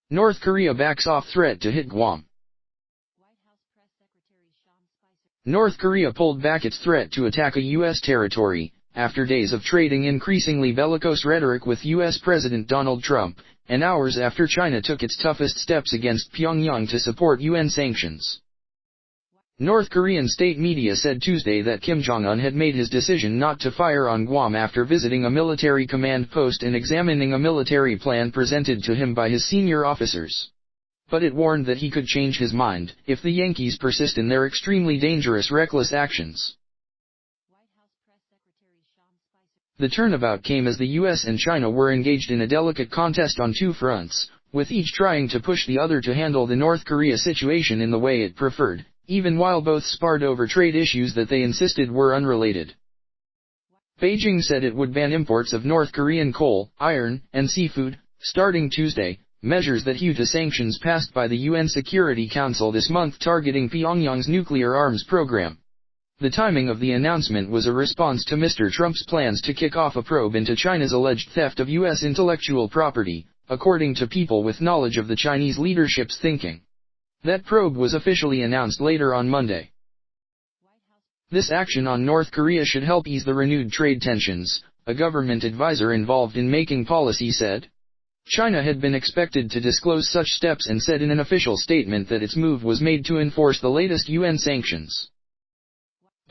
North Korea backs off threat to hit Guam. North Korea pulled back its threat to attack a U.S. territory, after days of trading increasingly bellicose rhetoric with U.S. President Donald Trump, and hours after China took its toughest steps against Pyongyang to support UN sanctions. North Korean state media said Tuesday that Kim Jong-un had made his decision not to fire on Guam after visiting a military command post and examining a military plan presented to him by his senior officers. But it warned that he could change his mind if the Yankees persist in their extremely dangerous reckless actions. The turnabout came as the U.S. and China were engaged in a delicate contest on two fronts, with each trying to push the other to handle the North Korea situation in the way it preferred, even while both sparred over trade issues that they insisted were unrelated. Beijing said it would ban imports of North Korean coal, iron, and seafood, starting Tuesday, measures that hew to sanctions passed by the UN Security Council this month targeting Pyongyang's nuclear arms program. The timing of the announcement was a response to Mr. Trump's plans to kick off a probe into China's alleged theft of U.S. intellectual property, according to people with knowledge of the Chinese leadership's thinking. That probe was officially announced later on Monday. This action on North Korea should help ease the renewed trade tensions, a government advisor involved in making policy said. China had been expected to disclose such steps and said in an official statement that its move was made to enforce the latest UN sanctions.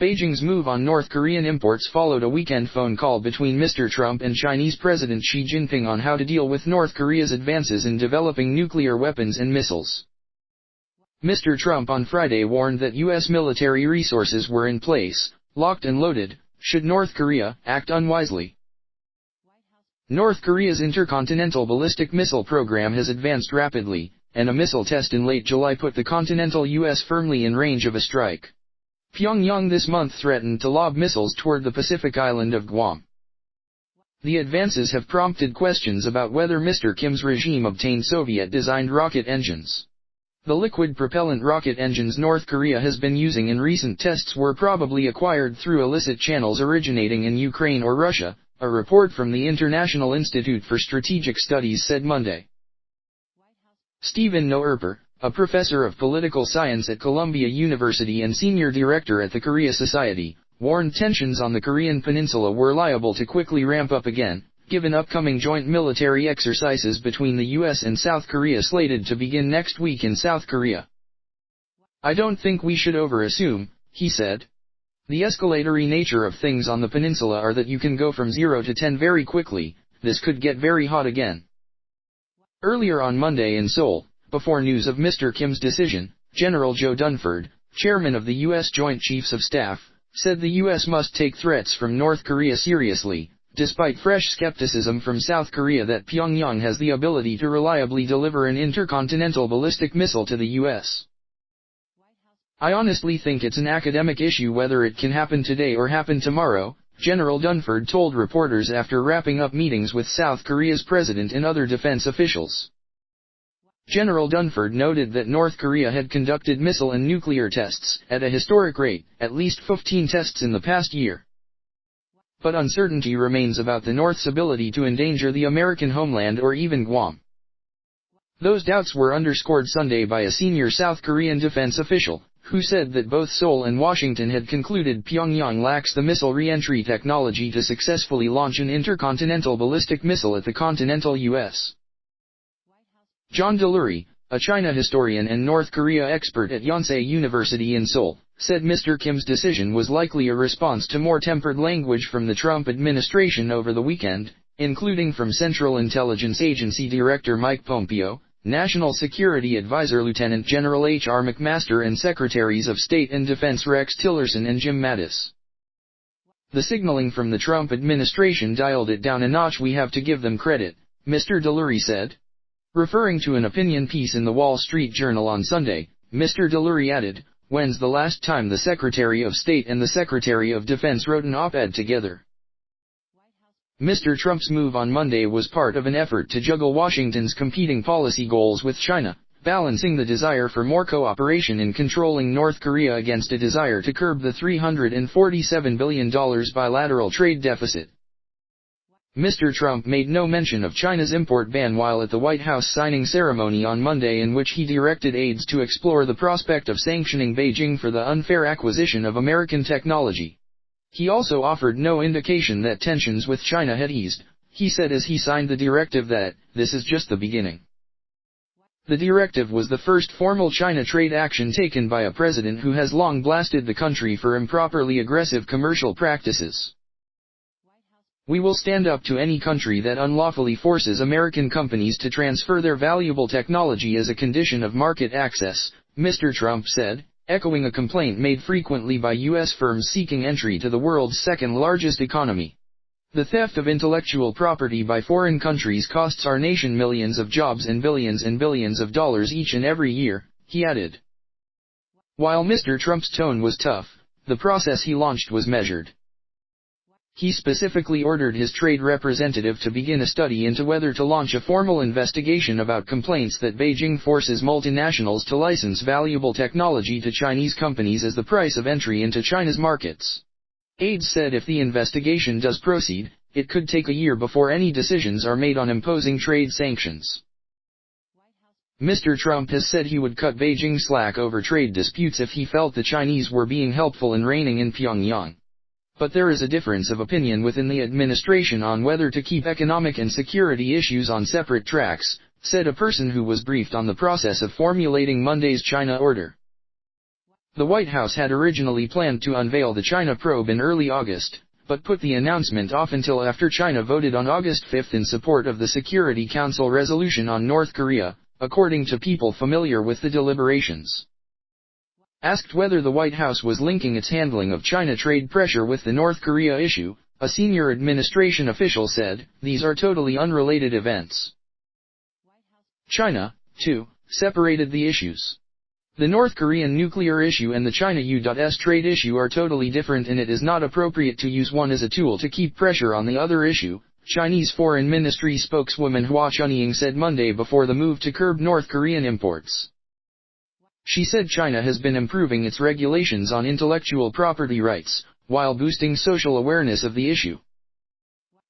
Beijing's move on North Korean imports followed a weekend phone call between Mr. Trump and Chinese President Xi Jinping on how to deal with North Korea's advances in developing nuclear weapons and missiles. Mr. Trump on Friday warned that U.S. military resources were in place, locked and loaded, should North Korea act unwisely. North Korea's intercontinental ballistic missile program has advanced rapidly, and a missile test in late July put the continental U.S. firmly in range of a strike. Pyongyang this month threatened to lob missiles toward the Pacific island of Guam. The advances have prompted questions about whether Mr. Kim's regime obtained Soviet-designed rocket engines. The liquid propellant rocket engines North Korea has been using in recent tests were probably acquired through illicit channels originating in Ukraine or Russia, a report from the International Institute for Strategic Studies said Monday. Stephen Noerper, a professor of political science at Columbia University and senior director at the Korea Society, warned tensions on the Korean peninsula were liable to quickly ramp up again, given upcoming joint military exercises between the U.S. and South Korea slated to begin next week in South Korea. I don't think we should overassume, he said. The escalatory nature of things on the peninsula are that you can go from 0 to 10 very quickly. This could get very hot again. Earlier on Monday in Seoul, before news of Mr. Kim's decision, General Joe Dunford, chairman of the U.S. Joint Chiefs of Staff, said the U.S. must take threats from North Korea seriously, despite fresh skepticism from South Korea that Pyongyang has the ability to reliably deliver an intercontinental ballistic missile to the U.S. I honestly think it's an academic issue whether it can happen today or happen tomorrow, General Dunford told reporters after wrapping up meetings with South Korea's president and other defense officials. General Dunford noted that North Korea had conducted missile and nuclear tests at a historic rate, at least 15 tests in the past year. But uncertainty remains about the North's ability to endanger the American homeland or even Guam. Those doubts were underscored Sunday by a senior South Korean defense official, who said that both Seoul and Washington had concluded Pyongyang lacks the missile re-entry technology to successfully launch an intercontinental ballistic missile at the continental U.S. John Delury, a China historian and North Korea expert at Yonsei University in Seoul, said Mr. Kim's decision was likely a response to more tempered language from the Trump administration over the weekend, including from Central Intelligence Agency Director Mike Pompeo, National Security Advisor Lieutenant General H.R. McMaster and Secretaries of State and Defense Rex Tillerson and Jim Mattis. The signaling from the Trump administration dialed it down a notch. We have to give them credit, Mr. Delury said. Referring to an opinion piece in the Wall Street Journal on Sunday, Mr. Delury added, "When's the last time the Secretary of State and the Secretary of Defense wrote an op-ed together?" Mr. Trump's move on Monday was part of an effort to juggle Washington's competing policy goals with China, balancing the desire for more cooperation in controlling North Korea against a desire to curb the $347 billion bilateral trade deficit. Mr. Trump made no mention of China's import ban while at the White House signing ceremony on Monday, in which he directed aides to explore the prospect of sanctioning Beijing for the unfair acquisition of American technology. He also offered no indication that tensions with China had eased. He said as he signed the directive that, "This is just the beginning." The directive was the first formal China trade action taken by a president who has long blasted the country for improperly aggressive commercial practices. "We will stand up to any country that unlawfully forces American companies to transfer their valuable technology as a condition of market access," Mr. Trump said, echoing a complaint made frequently by U.S. firms seeking entry to the world's second-largest economy. "The theft of intellectual property by foreign countries costs our nation millions of jobs and billions of dollars each and every year," he added. While Mr. Trump's tone was tough, the process he launched was measured. He specifically ordered his trade representative to begin a study into whether to launch a formal investigation about complaints that Beijing forces multinationals to license valuable technology to Chinese companies as the price of entry into China's markets. Aides said if the investigation does proceed, it could take a year before any decisions are made on imposing trade sanctions. Mr. Trump has said he would cut Beijing slack over trade disputes if he felt the Chinese were being helpful in reigning in Pyongyang. But there is a difference of opinion within the administration on whether to keep economic and security issues on separate tracks, said a person who was briefed on the process of formulating Monday's China order. The White House had originally planned to unveil the China probe in early August, but put the announcement off until after China voted on August 5 in support of the Security Council resolution on North Korea, according to people familiar with the deliberations. Asked whether the White House was linking its handling of China trade pressure with the North Korea issue, a senior administration official said, "These are totally unrelated events." China, too, separated the issues. The North Korean nuclear issue and the China U.S. trade issue are totally different, and it is not appropriate to use one as a tool to keep pressure on the other issue, Chinese Foreign Ministry spokeswoman Hua Chunying said Monday before the move to curb North Korean imports. She said China has been improving its regulations on intellectual property rights, while boosting social awareness of the issue.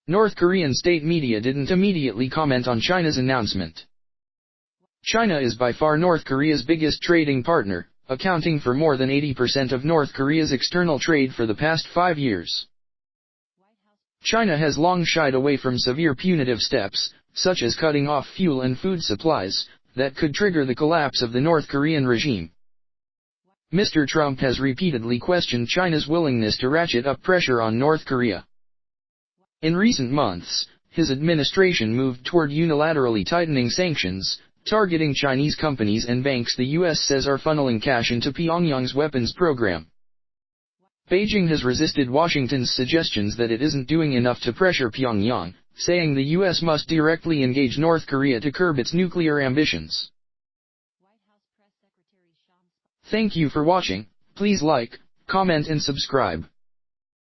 North Korean state media didn't immediately comment on China's announcement. China is by far North Korea's biggest trading partner, accounting for more than 80% of North Korea's external trade for the past 5 years. China has long shied away from severe punitive steps, such as cutting off fuel and food supplies, that could trigger the collapse of the North Korean regime. Mr. Trump has repeatedly questioned China's willingness to ratchet up pressure on North Korea. In recent months, his administration moved toward unilaterally tightening sanctions, targeting Chinese companies and banks the U.S. says are funneling cash into Pyongyang's weapons program. Beijing has resisted Washington's suggestions that it isn't doing enough to pressure Pyongyang, saying the U.S. must directly engage North Korea to curb its nuclear ambitions. Thank you for watching. Please like, comment and subscribe.